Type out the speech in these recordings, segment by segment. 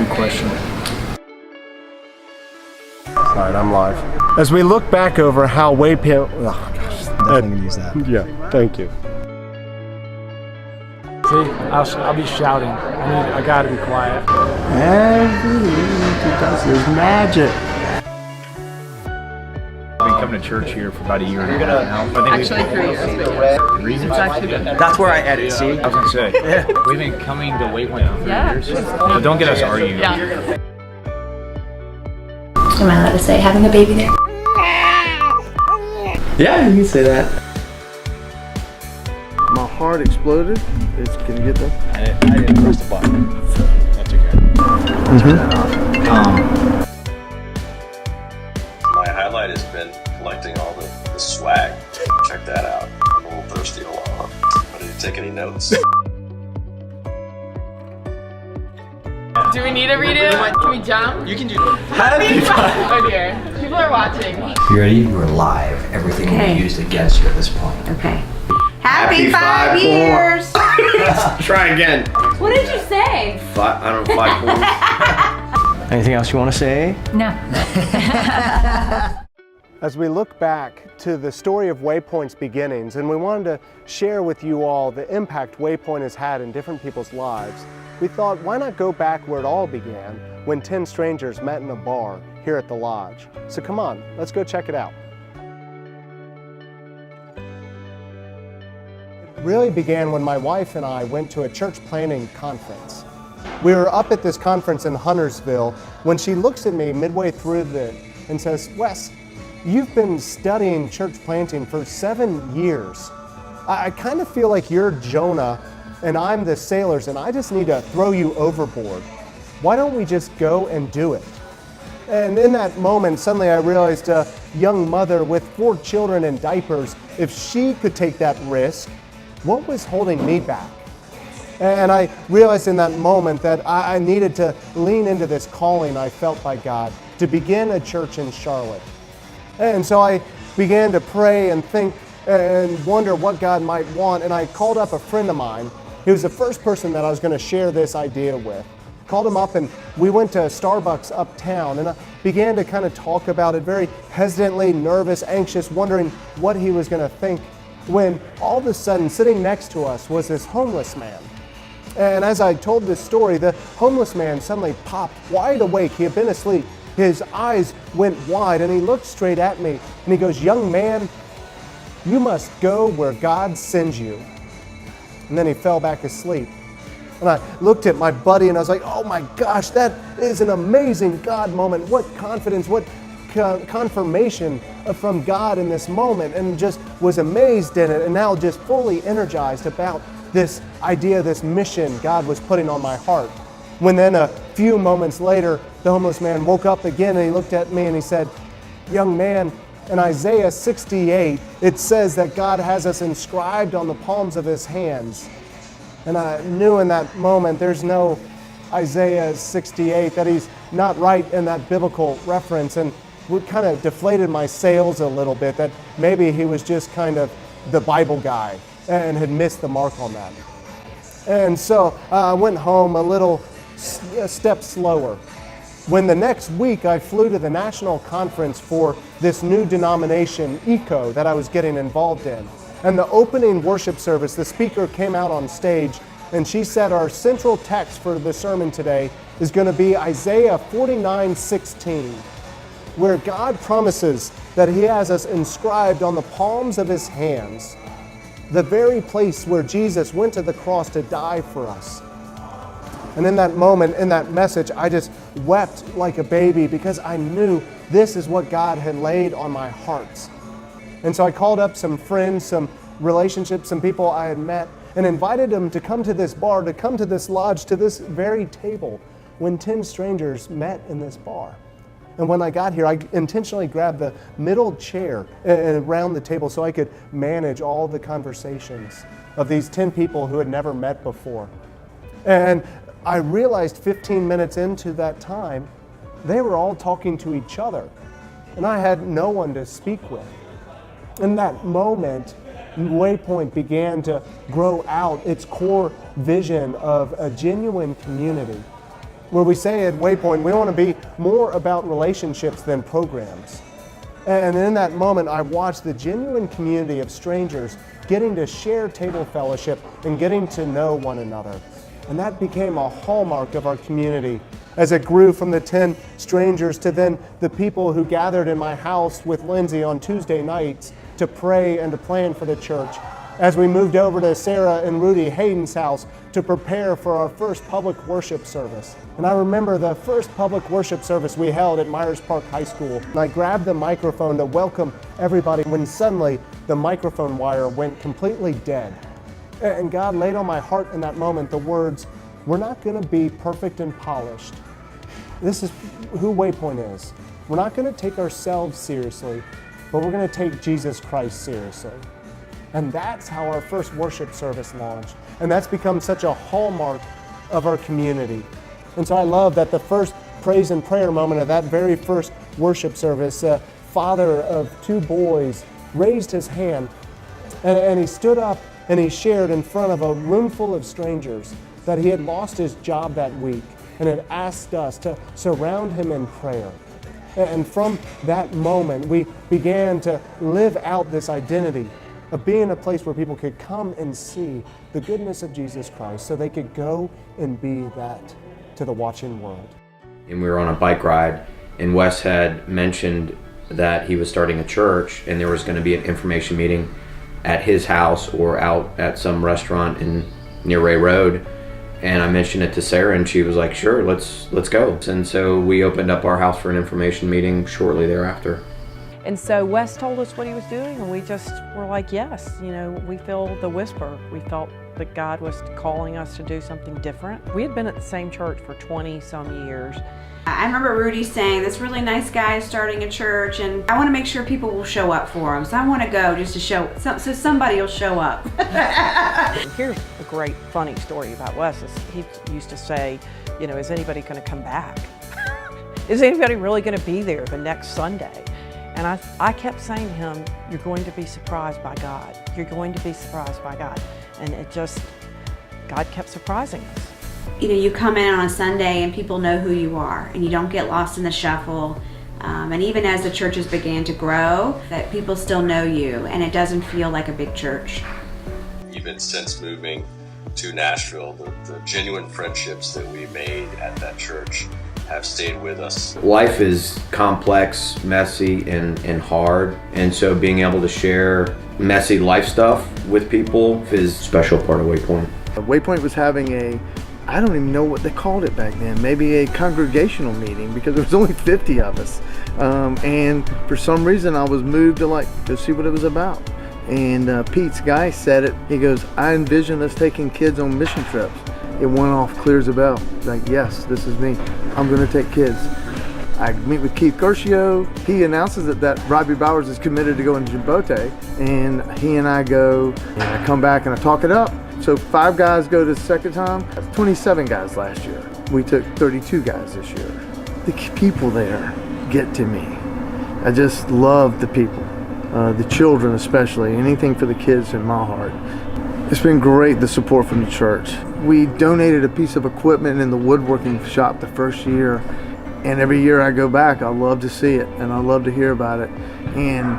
Good question. All right, I'm live. As we look back over how Waypoint... Oh, gosh. Definitely gonna use that. Yeah, thank you. See, I'll be shouting. I gotta be quiet. Everything he does is magic. I've been coming to church here for about a year and a half now. Actually 3 years, but The reason it's actually been. That's where I edit, see? I was gonna say, we've been coming to Waypoint for 3 years. But don't get us arguing. Yeah. Am I allowed to say having a baby there? Yeah, you can say that. My heart exploded. Can you get that? I didn't press the button. That's okay. My highlight has been collecting all the swag. Check that out. I'm a little thirsty. Hold on. Ready to take any notes? Do we need to read it? Can we jump? You can do Happy Oh dear. People are watching. You ready? You are live. Everything will Okay. be used against you at this point. Okay. Happy 5 years! Try again. What did you say? 5 points. Anything else you want to say? No. As we look back to the story of Waypoint's beginnings, and we wanted to share with you all the impact Waypoint has had in different people's lives, we thought, why not go back where it all began, when 10 strangers met in a bar here at the lodge. So come on, let's go check it out. It really began when my wife and I went to a church planting conference. We were up at this conference in Huntersville when she looks at me midway through and says, Wes, you've been studying church planting for 7 years. I kind of feel like you're Jonah and I'm the sailors and I just need to throw you overboard. Why don't we just go and do it? And in that moment, suddenly I realized a young mother with 4 children in diapers, if she could take that risk, what was holding me back? And I realized in that moment that I needed to lean into this calling I felt by God to begin a church in Charlotte. And so I began to pray and think and wonder what God might want. And I called up a friend of mine. He was the first person that I was going to share this idea with. Called him up and we went to Starbucks uptown and I began to kind of talk about it very hesitantly, nervous, anxious, wondering what he was going to think, when all of a sudden sitting next to us was this homeless man. And as I told this story, the homeless man suddenly popped wide awake. He had been asleep. His eyes went wide and he looked straight at me and he goes, young man, you must go where God sends you. And then he fell back asleep. And I looked at my buddy and I was like, oh my gosh, that is an amazing God moment. What confidence, what confirmation from God in this moment, and just was amazed in it and now just fully energized about this idea, this mission God was putting on my heart. When then a few moments later, the homeless man woke up again and he looked at me and he said, young man, in Isaiah 68, it says that God has us inscribed on the palms of his hands. And I knew in that moment there's no Isaiah 68, that he's not right in that biblical reference, and it kind of deflated my sails a little bit, that maybe he was just kind of the Bible guy and had missed the mark on that. And so I went home a step slower. When the next week I flew to the national conference for this new denomination, ECO, that I was getting involved in. And the opening worship service, the speaker came out on stage and she said our central text for the sermon today is going to be Isaiah 49:16, where God promises that he has us inscribed on the palms of his hands, the very place where Jesus went to the cross to die for us. And in that moment, in that message, I just wept like a baby because I knew this is what God had laid on my heart. And so I called up some friends, some relationships, some people I had met, and invited them to come to this bar, to come to this lodge, to this very table when 10 strangers met in this bar. And when I got here, I intentionally grabbed the middle chair around the table so I could manage all the conversations of these 10 people who had never met before. And I realized 15 minutes into that time, they were all talking to each other, and I had no one to speak with. In that moment, Waypoint began to grow out its core vision of a genuine community. where we say at Waypoint, we want to be more about relationships than programs. And in that moment, I watched the genuine community of strangers getting to share table fellowship and getting to know one another. And that became a hallmark of our community as it grew from the 10 strangers to then the people who gathered in my house with Lindsay on Tuesday nights to pray and to plan for the church. As we moved over to Sarah and Rudy Hayden's house to prepare for our first public worship service. And I remember the first public worship service we held at Myers Park High School. And I grabbed the microphone to welcome everybody when suddenly the microphone wire went completely dead. And God laid on my heart in that moment the words, "We're not going to be perfect and polished. This is who Waypoint is. We're not going to take ourselves seriously, but we're going to take Jesus Christ seriously." And that's how our first worship service launched. And that's become such a hallmark of our community. And so I love that the first praise and prayer moment of that very first worship service, a father of 2 boys raised his hand and he stood up and he shared in front of a room full of strangers that he had lost his job that week and had asked us to surround him in prayer. And from that moment, we began to live out this identity of being a place where people could come and see the goodness of Jesus Christ so they could go and be that to the watching world. And we were on a bike ride, and Wes had mentioned that he was starting a church, and there was going to be an information meeting at his house or out at some restaurant near Ray Road. And I mentioned it to Sarah, and she was like, "Sure, let's go." And so we opened up our house for an information meeting shortly thereafter. And so Wes told us what he was doing, and we just were like, yes, we feel the whisper. We felt that God was calling us to do something different. We had been at the same church for 20 some years. I remember Rudy saying, "This really nice guy is starting a church, and I want to make sure people will show up for him. So I want to go just to show, so somebody will show up." Here's a great funny story about Wes. He used to say, is anybody going to come back? Is anybody really going to be there the next Sunday? And I kept saying to him, "You're going to be surprised by God. You're going to be surprised by God." And God kept surprising us. You come in on a Sunday and people know who you are, and you don't get lost in the shuffle. And even as the churches began to grow, that people still know you, and it doesn't feel like a big church. Even since moving to Nashville, the genuine friendships that we made at that church have stayed with us. Life is complex, messy, and hard, and so being able to share messy life stuff with people is a special part of Waypoint. Waypoint was having I don't even know what they called it back then, maybe a congregational meeting, because there was only 50 of us. And for some reason I was moved to go see what it was about. And Pete's guy said it, he goes, "I envision us taking kids on mission trips." It went off clear as a bell. Like, yes, this is me. I'm gonna take kids. I meet with Keith Gershio. He announces that Robbie Bowers is committed to going to Djibouti, and he and I go, and I come back and I talk it up. So 5 guys go the second time. That's 27 guys last year. We took 32 guys this year. The people there get to me. I just love the people, the children especially, anything for the kids in my heart. It's been great, the support from the church. We donated a piece of equipment in the woodworking shop the first year, and every year I go back, I love to see it and I love to hear about it. And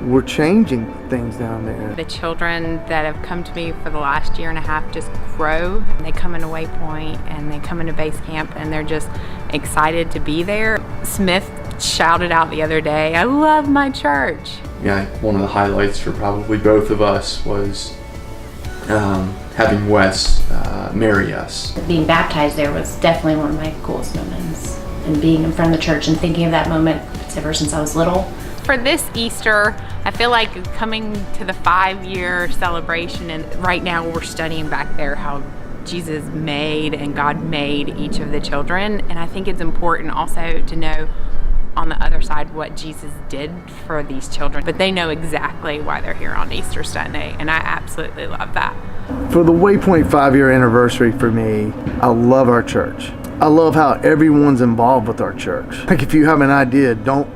we're changing things down there. The children that have come to me for the last year and a half just grow. They come into Waypoint and they come into base camp and they're just excited to be there. Smith shouted out the other day, "I love my church." Yeah, one of the highlights for probably both of us was having Wes marry us. Being baptized there was definitely one of my coolest moments. And being in front of the church and thinking of that moment ever since I was little. For this Easter, I feel like coming to the 5-year celebration, and right now we're studying back there how Jesus made and God made each of the children. And I think it's important also to know on the other side what Jesus did for these children. But they know exactly why they're here on Easter Sunday, and I absolutely love that. For the Waypoint 5-year anniversary for me, I love our church. I love how everyone's involved with our church. Like, if you have an idea, don't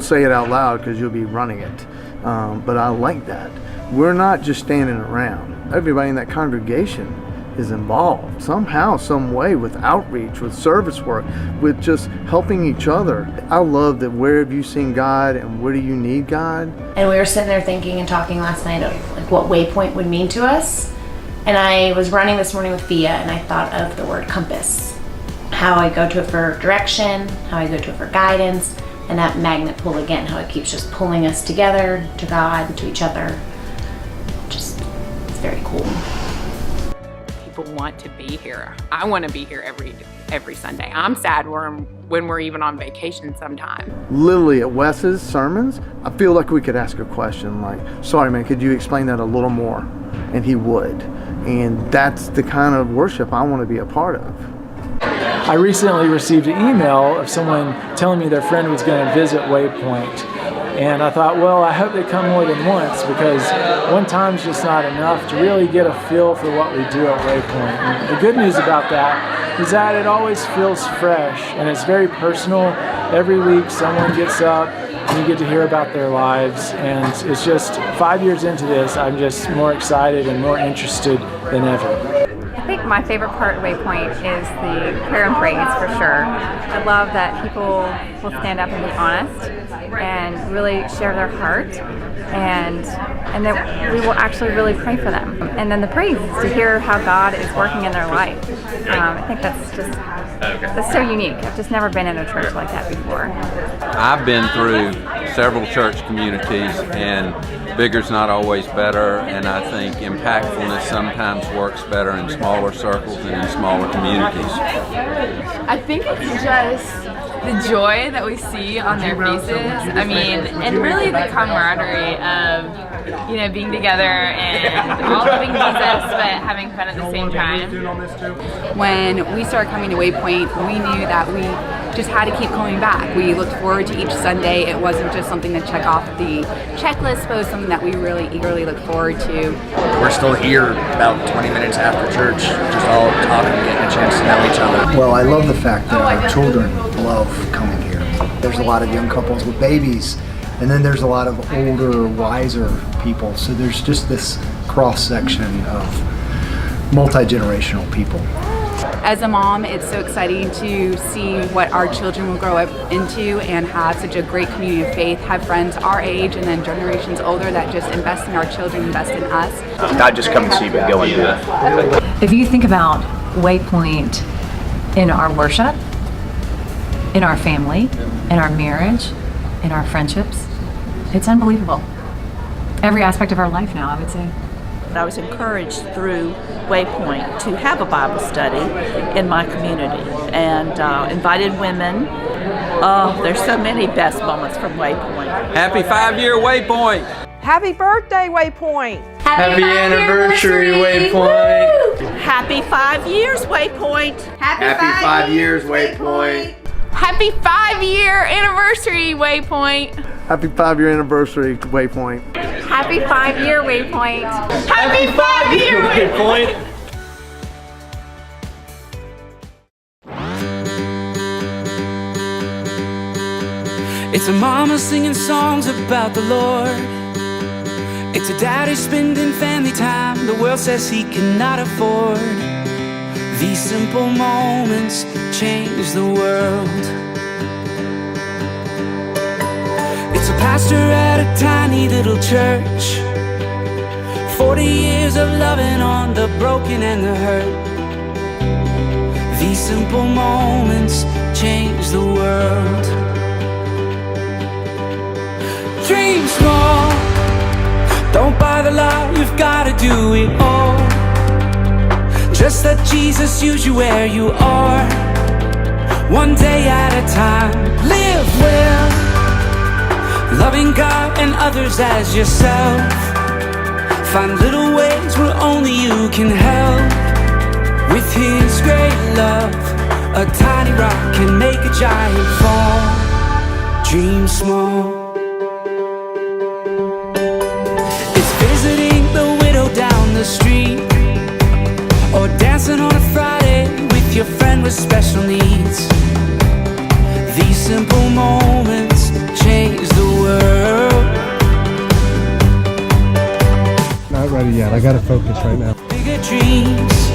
say it out loud because you'll be running it. But I like that. We're not just standing around. Everybody in that congregation is involved somehow, some way, with outreach, with service work, with just helping each other. I love that. Where have you seen God and where do you need God? And we were sitting there thinking and talking last night of like what Waypoint would mean to us. And I was running this morning with Thea and I thought of the word compass. How I go to it for direction, how I go to it for guidance, and that magnet pull again, how it keeps just pulling us together, to God, to each other. Just, it's very cool. People want to be here. I want to be here every Sunday. I'm sad when we're even on vacation sometime. Literally at Wes's sermons, I feel like we could ask a question like, sorry man, could you explain that a little more? And he would. And that's the kind of worship I want to be a part of. I recently received an email of someone telling me their friend was going to visit Waypoint. And I thought, well, I hope they come more than once, because one time's just not enough to really get a feel for what we do at Waypoint. And the good news about that is that it always feels fresh and it's very personal. Every week someone gets up and you get to hear about their lives, and it's just 5 years into this, I'm just more excited and more interested than ever. I think my favorite part of Waypoint is the prayer and praise, for sure. I love that people will stand up and be honest and really share their heart, and that we will actually really pray for them. And then the praise is to hear how God is working in their life. I think that's so unique. I've just never been in a church like that before. I've been through several church communities, and bigger's not always better, and I think impactfulness sometimes works better in smaller circles and in smaller communities. I think it's just the joy that we see on their faces. I mean, and really the camaraderie of, being together and all loving Jesus but having fun at the same time. When we started coming to Waypoint, we knew that we just had to keep coming back. We looked forward to each Sunday. It wasn't just something to check off the checklist, but it was something that we really eagerly looked forward to. We're still here about 20 minutes after church, just all talking and getting a chance to know each other. Well, I love the fact that our children love coming here. There's a lot of young couples with babies, and then there's a lot of older, wiser people. So there's just this cross-section of multi-generational people. As a mom, it's so exciting to see what our children will grow up into and have such a great community of faith, have friends our age and then generations older that just invest in our children, invest in us. Not just come and see, but go and do it. If you think about Waypoint in our worship, in our family, in our marriage, in our friendships, it's unbelievable. Every aspect of our life now, I would say. I was encouraged through Waypoint to have a Bible study in my community, and invited women. Oh, there's so many best moments from Waypoint. Happy 5-year Waypoint! Happy birthday, Waypoint! Happy anniversary, Waypoint! Happy 5 years, Waypoint! Happy 5 years, Waypoint! Happy 5-year anniversary, Waypoint! Happy 5-year anniversary, Waypoint. Happy 5-year Waypoint! Happy 5-year Waypoint! It's a mama singing songs about the Lord. It's a daddy spending family time the world says he cannot afford. These simple moments change the world. It's a pastor at a tiny little church, 40 years of loving on the broken and the hurt. These simple moments change the world. Dream small, don't buy the lie, you've gotta do it all. Just let Jesus use you where you are, one day at a time. Live well, loving God and others as yourself. Find little ways where only you can help. With His great love, a tiny rock can make a giant fall. Dream small. It's visiting the widow down the street, or dancing on a Friday with your friend with special needs. These simple moments change the world. Not ready yet. I gotta focus right now. Bigger dreams,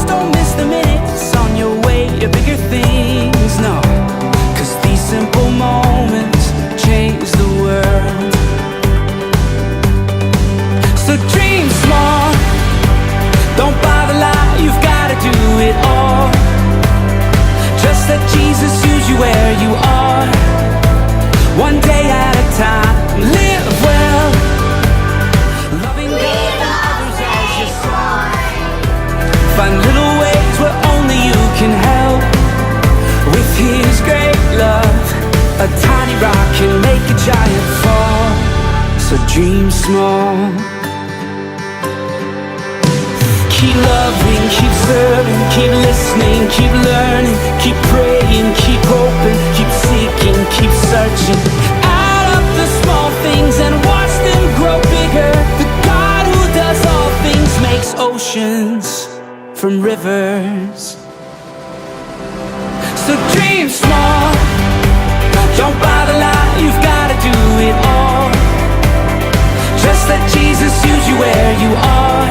just don't miss the minutes on your way to bigger things, no. 'Cause these simple moments change the world. So dream small, don't buy the lie, you've gotta do it all. Just let Jesus use you where you are, one day at a time. Live well, loving God and others as yourself. Find little ways where only you can help. With His great love, a tiny rock can make a giant fall. So dream small. Keep loving, keep serving, keep listening, keep learning, keep praying, keep hoping, keep seeking, keep searching. Add up the small things and watch them grow bigger. The God who does all things makes oceans from rivers. So dream small, don't buy the lie, you've gotta do it all. Just let Jesus use you where you are,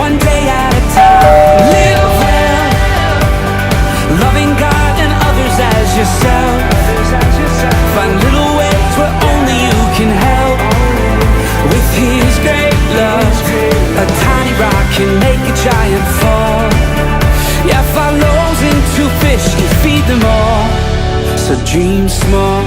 one day at a time. Live well, loving God and others as yourself. Find little ways where only you can help. With His great love, a tiny rock can make a giant fall. Yeah, 5 loaves and 2 fish can feed them all. So dream small.